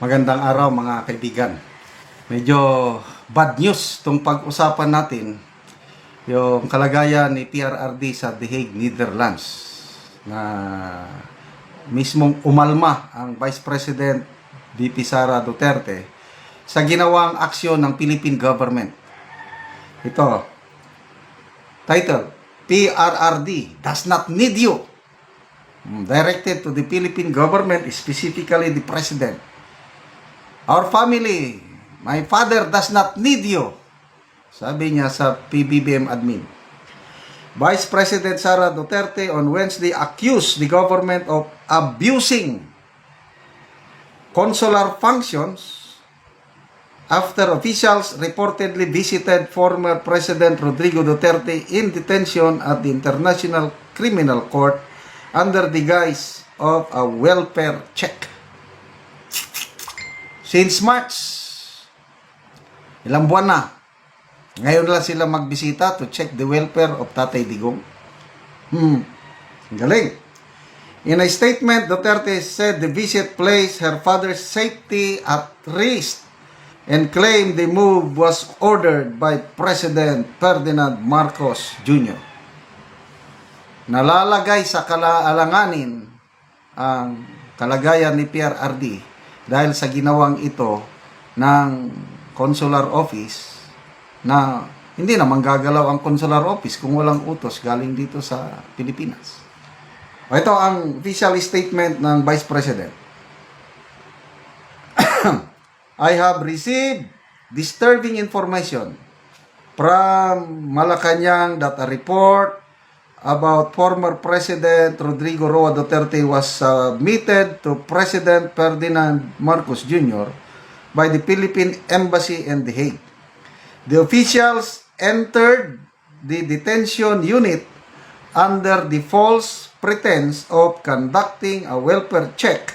Magandang araw mga kaibigan. Medyo bad news itong pag-usapan natin, yung kalagayan ni PRRD sa The Hague, Netherlands, na mismong umalma ang Vice President VP Sara Duterte sa ginawang aksyon ng Philippine government. Ito, title, PRRD does not need you. Directed to the Philippine government, specifically the President. Our family, my father does not need you. Sabi niya sa PBBM admin. Vice President Sara Duterte on Wednesday accused the government of abusing consular functions after officials reportedly visited former President Rodrigo Duterte in detention at the International Criminal Court under the guise of a welfare check. Since March, ilang buwan na, ngayon lang sila magbisita to check the welfare of Tatay Digong. Galing. In a statement, Duterte said the visit placed her father's safety at risk and claimed the move was ordered by President Ferdinand Marcos Jr. Nalalagay sa kalaalanganin ang kalagayan ni PRRD dahil sa ginawang ito ng consular office na hindi naman gagalaw ang consular office kung walang utos galing dito sa Pilipinas. Ito ang official statement ng Vice President. I have received disturbing information from Malacanang that a report about former President Rodrigo Roa Duterte was submitted to President Ferdinand Marcos Jr. by the Philippine Embassy in The Hague. The officials entered the detention unit under the false pretense of conducting a welfare check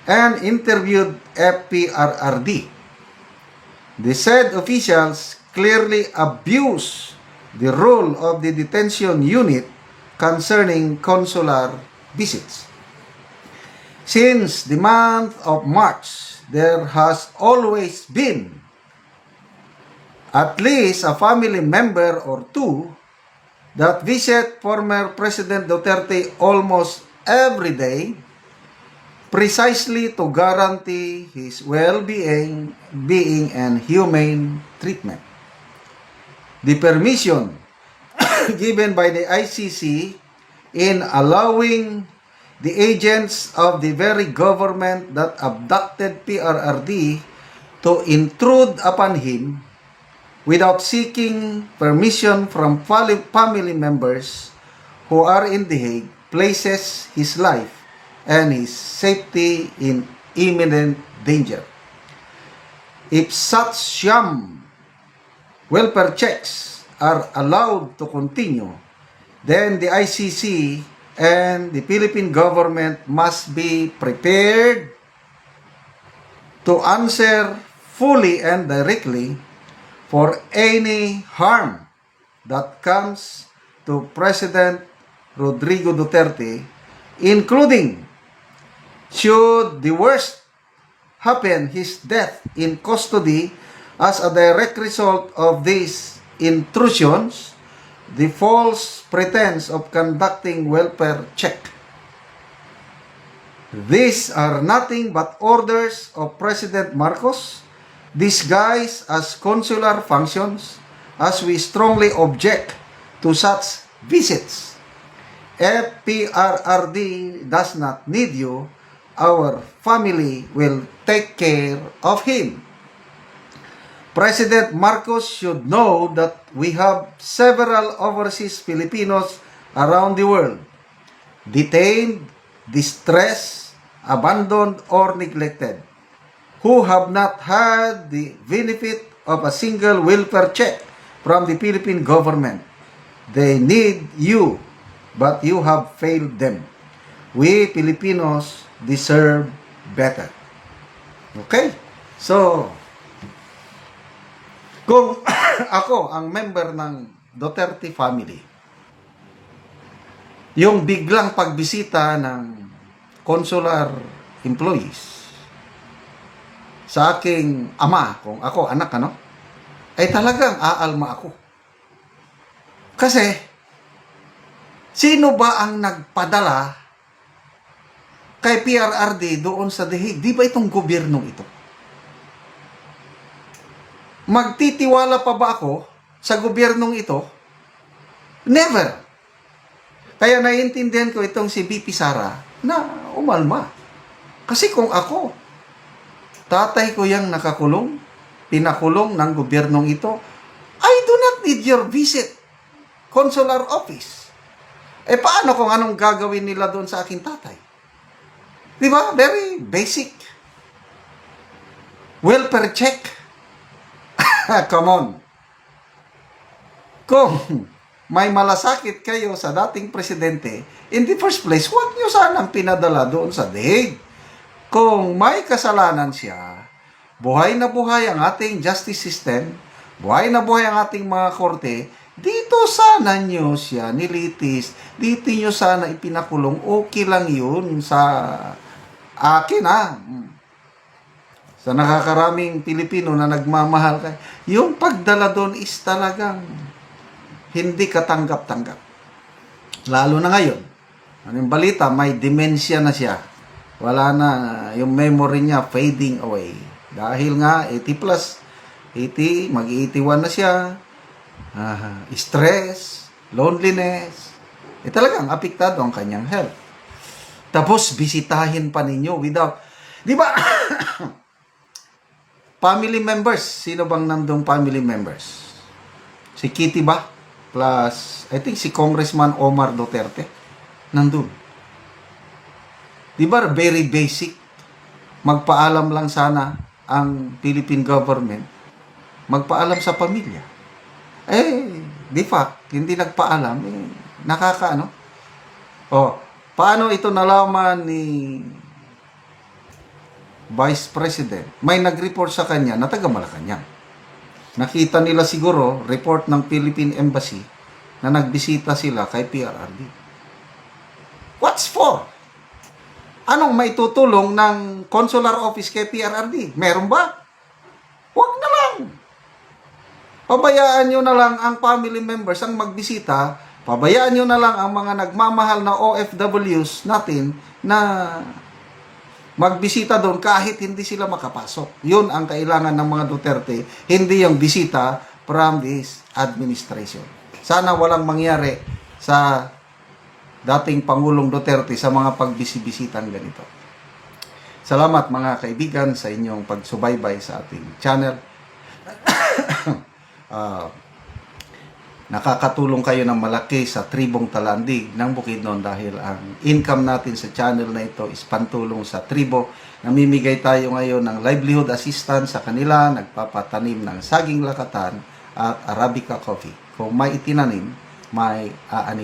and interviewed FPRRD. The said officials clearly abused the role of the detention unit concerning consular visits. Since the month of March, there has always been at least a family member or two that visit former President Duterte almost every day, precisely to guarantee his well-being and humane treatment. The permission given by the ICC in allowing the agents of the very government that abducted PRRD to intrude upon him without seeking permission from family members who are in The Hague places his life and his safety in imminent danger. If such sham welfare checks are allowed to continue, then the ICC and the Philippine government must be prepared to answer fully and directly for any harm that comes to President Rodrigo Duterte, including, should the worst happen, his death in custody as a direct result of these intrusions, the false pretense of conducting welfare check. These are nothing but orders of President Marcos, disguised as consular functions, as we strongly object to such visits. FPRRD does not need you. Our family will take care of him. President Marcos should know that we have several overseas Filipinos around the world, detained, distressed, abandoned, or neglected, who have not had the benefit of a single welfare check from the Philippine government. They need you, but you have failed them. We Filipinos deserve better. Okay? So, kung ako ang member ng Duterte family, yung biglang pagbisita ng consular employees, sa aking ama, kung ako anak, ano, ay talagang aalma ako. Kasi, sino ba ang nagpadala kay PRRD doon sa The Hague? Di ba itong gobyernong ito? Magtitiwala pa ba ako sa gobyernong ito? Never. Kaya naiintindihan ko itong si BP Sara na umalma. Kasi kung ako, tatay ko yang nakakulong, pinakulong ng gobyernong ito, I do not need your visit, consular office. Eh paano kung anong gagawin nila doon sa aking tatay? Di ba? Very basic. Welfare check. Come on. Kung may malasakit kayo sa dating presidente, in the first place, huwag nyo sanang pinadala doon sa The Hague. Kung may kasalanan siya, buhay na buhay ang ating justice system, buhay na buhay ang ating mga korte, dito sana nyo siya nilitis, dito nyo sana ipinakulong, okay lang yun sa akin, ha. Sa nakakaraming Pilipino na nagmamahal kayo, yung pagdala doon is talagang hindi katanggap-tanggap. Lalo na ngayon. Anong balita, may dementia na siya. Wala na, yung memory niya fading away. Dahil nga, 80 plus, 80, mag-81 na siya. Stress, loneliness. Talagang apektado ang kanyang health. Tapos, bisitahin pa ninyo without, di ba, family members. Sino bang nandong family members? Si Kitty ba? Plus, I think si Congressman Omar Duterte. Nandun. Di ba very basic? Magpaalam lang sana ang Philippine government. Magpaalam sa pamilya. Di fact, hindi nagpaalam. Nakakaano? Paano ito nalaman ni Vice President? May nag-report sa kanya na taga Malacanang. Nakita nila siguro, report ng Philippine Embassy na nagbisita sila kay PRRD. What's for? Anong maitutulong ng consular office kay PRRD? Meron ba? Huwag na lang. Pabayaan nyo na lang ang family members ang magbisita. Pabayaan nyo na lang ang mga nagmamahal na OFWs natin na magbisita doon kahit hindi sila makapasok. Yun ang kailangan ng mga Duterte, hindi yung bisita from this administration. Sana walang mangyari sa dating Pangulong Duterte sa mga pagbisibisitan ganito. Salamat mga kaibigan sa inyong pagsubaybay sa ating channel. Nakakatulong kayo ng malaki sa tribong Talandig ng Bukidnon dahil ang income natin sa channel na ito is pantulong sa tribo. Namimigay tayo ngayon ng livelihood assistance sa kanila, nagpapatanim ng saging lakatan at Arabica coffee. Kung may itinanim, may aanim.